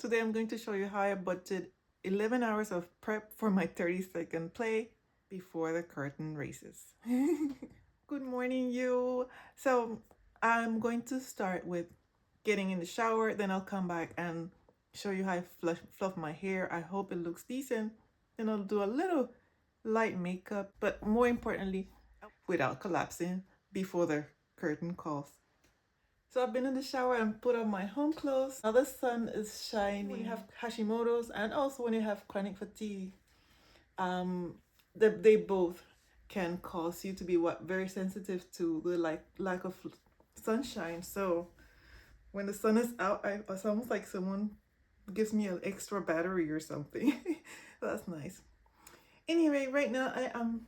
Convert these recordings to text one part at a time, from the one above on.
Today I'm going to show you how I budgeted 11 hours of prep for my 30-second play before the curtain raises. Good morning, you. So I'm going to start with getting in the shower, then I'll come back and show you how I fluff my hair. I hope it looks decent. Then I'll do a little light makeup, but more importantly, without collapsing before the curtain calls. So I've been in the shower and put on my home clothes. Now the sun is shining. When you have Hashimoto's and also when you have chronic fatigue, they both can cause you to be very sensitive to the lack of sunshine. So when the sun is out, it's almost like someone gives me an extra battery or something. That's nice. Anyway, right now I am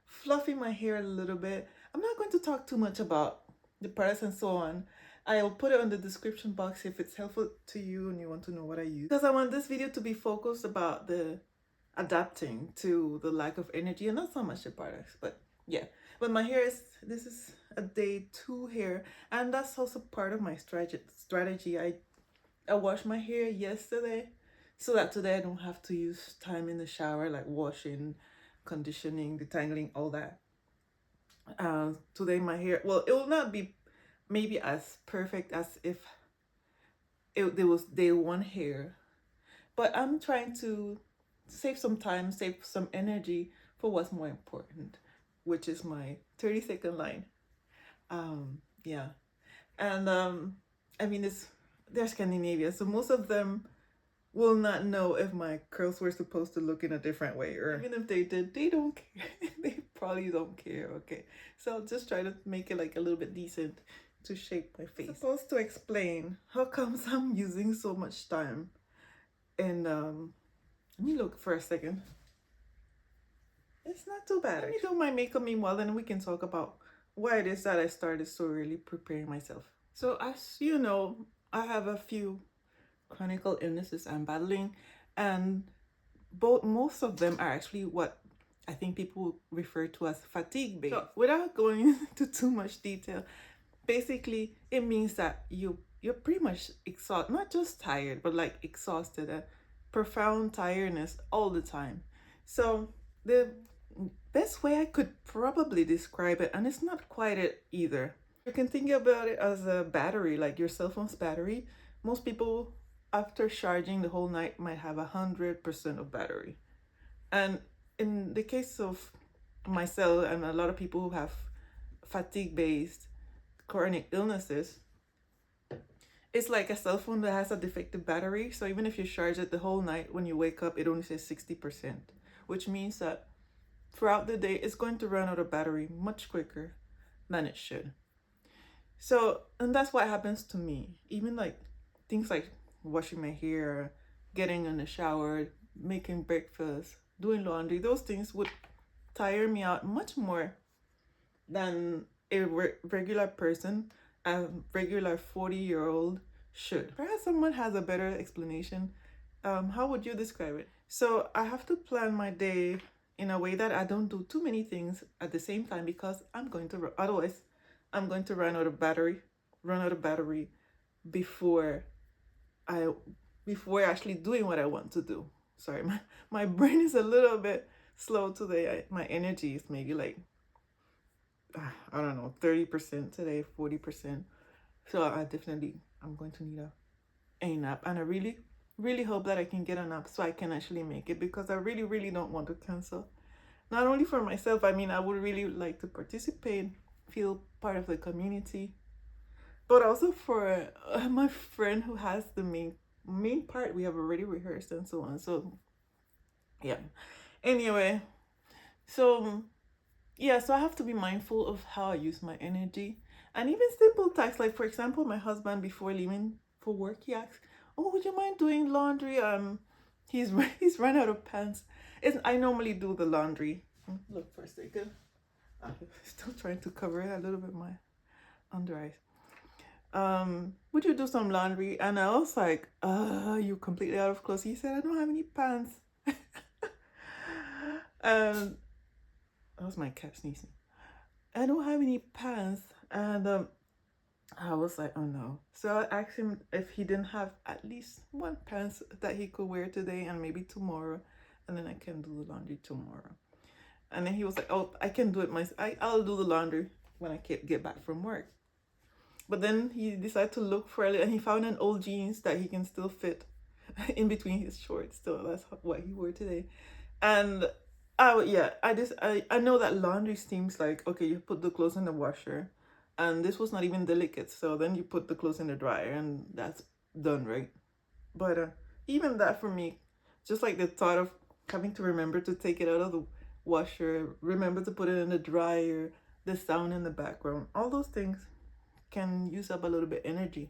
fluffing my hair a little bit. I'm not going to talk too much about the products and so on. I'll put it on the description box if it's helpful to you and you want to know what I use. Because I want this video to be focused about the adapting to the lack of energy and not so much the products, but yeah. But my hair this is a day 2 hair, and that's also part of my strategy. I washed my hair yesterday so that today I don't have to use time in the shower, like washing, conditioning, detangling, all that. Today my hair, well, it will not be maybe as perfect as if there was day 1 hair, but I'm trying to save some time, save some energy for what's more important, which is my 30-second line. Yeah. And I mean, they're Scandinavian, so most of them will not know if my curls were supposed to look in a different way, or even if they did, they don't care. They probably don't care. Okay, so I'll just try to make it like a little bit decent to shape my face. I'm supposed to explain how comes I'm using so much time. And let me look for a second. It's not too bad. Let me do my makeup meanwhile, then we can talk about why it is that I started so early preparing myself. So as you know, I have a few chronic illnesses I'm battling, and most of them are actually what I think people refer to as fatigue based. So without going into too much detail, basically it means that you're pretty much exhausted, not just tired, but like exhausted, and profound tiredness all the time. So the best way I could probably describe it, and it's not quite it either, you can think about it as a battery, like your cell phone's battery. Most people after charging the whole night might have 100% of battery. And in the case of myself and a lot of people who have fatigue based chronic illnesses, it's like a cell phone that has a defective battery. So even if you charge it the whole night, when you wake up it only says 60%, which means that throughout the day it's going to run out of battery much quicker than it should. So, and that's what happens to me. Even like things like washing my hair, getting in the shower, making breakfast, doing laundry, those things would tire me out much more than a regular person, a regular 40-year-old should. Perhaps someone has a better explanation. How would you describe it? So I have to plan my day in a way that I don't do too many things at the same time, because otherwise I'm going to run out of battery before actually doing what I want to do. Sorry, my brain is a little bit slow today. My energy is maybe like, I don't know, 30% today, 40%. So I'm going to need a nap, and I really hope that I can get a nap so I can actually make it, because I really don't want to cancel. Not only for myself, I mean, I would really like to participate, feel part of the community, but also for my friend who has the main part. We have already rehearsed and so on. So yeah, anyway, so yeah, so I have to be mindful of how I use my energy, and even simple tasks, like for example, my husband, before leaving for work, he asked, oh, would you mind doing laundry? He's run out of pants. I normally do the laundry. Look for a second. I'm still trying to cover it a little bit, my under eyes. Would you do some laundry? And I was like, you're completely out of clothes. He said, I don't have any pants. That was my cat sneezing. I don't have any pants. And I was like, oh no. So I asked him if he didn't have at least one pants that he could wear today and maybe tomorrow, and then I can do the laundry tomorrow. And then he was like, oh, I can do it myself. I'll do the laundry when I get back from work. But then he decided to look for it, and he found an old jeans that he can still fit in between his shorts. So that's what he wore today. And yeah, I know that laundry seems like, okay, you put the clothes in the washer, and this was not even delicate. So then you put the clothes in the dryer, and that's done, right? But even that for me, just like the thought of having to remember to take it out of the washer, remember to put it in the dryer, the sound in the background, all those things can use up a little bit energy.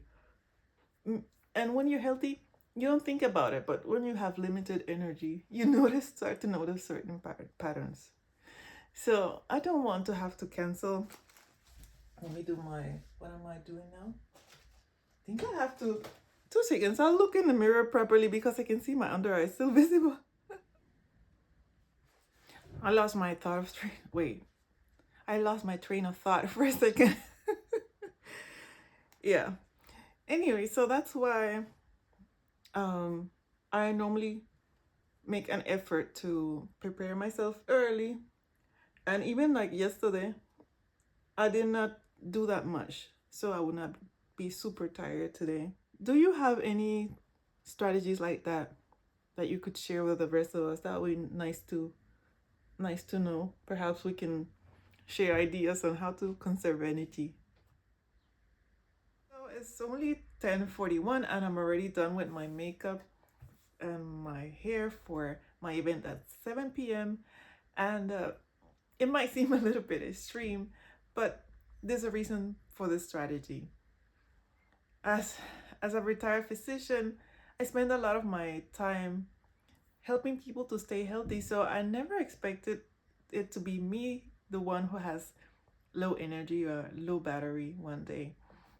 And when you're healthy, you don't think about it, but when you have limited energy, you start to notice certain patterns. So I don't want to have to cancel. Let me do what am I doing now? I think I have to, 2 seconds. I'll look in the mirror properly because I can see my under eye still visible. I lost my thought of train. Wait, I lost my train of thought for a second. Yeah. Anyway, so that's why I normally make an effort to prepare myself early. And even like yesterday, I did not do that much. So I would not be super tired today. Do you have any strategies like that that you could share with the rest of us? That would be nice to know. Perhaps we can share ideas on how to conserve energy. So it's only 10:41 and I'm already done with my makeup and my hair for my event at 7 p.m. And it might seem a little bit extreme, but there's a reason for this strategy. As a retired physician, I spend a lot of my time helping people to stay healthy. So I never expected it to be me, the one who has low energy or low battery one day.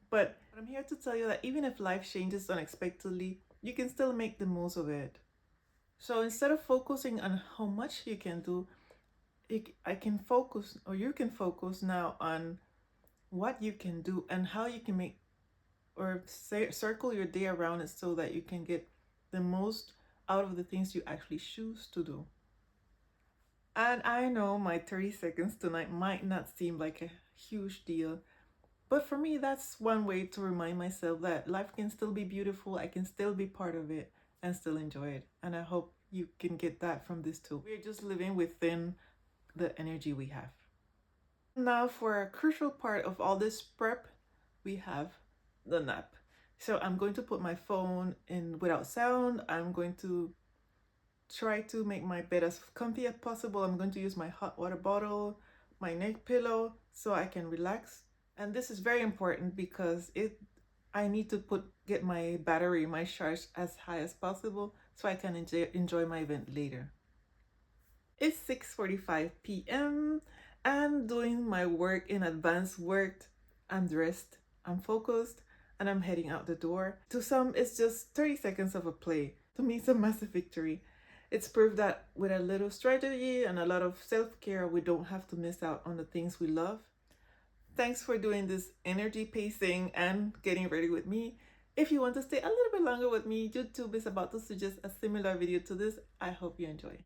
But I'm here to tell you that even if life changes unexpectedly, you can still make the most of it. So instead of focusing on how much you can do, I can focus, or you can focus now on what you can do and how you can make or circle your day around it so that you can get the most out of the things you actually choose to do. And I know my 30 seconds tonight might not seem like a huge deal, but for me, that's one way to remind myself that life can still be beautiful, I can still be part of it and still enjoy it. And I hope you can get that from this too. We're just living within the energy we have. Now, for a crucial part of all this prep, we have the nap. So I'm going to put my phone in without sound. I'm going to try to make my bed as comfy as possible. I'm going to use my hot water bottle, my neck pillow, so I can relax. And this is very important because I need to get my battery, my charge as high as possible so I can enjoy my event later. It's 6:45 p.m. I'm doing my work in advance work. I'm dressed, I'm focused, and I'm heading out the door. To some, it's just 30 seconds of a play. To me, it's a massive victory. It's proof that with a little strategy and a lot of self-care, we don't have to miss out on the things we love. Thanks for doing this energy pacing and getting ready with me. If you want to stay a little bit longer with me, YouTube is about to suggest a similar video to this. I hope you enjoy.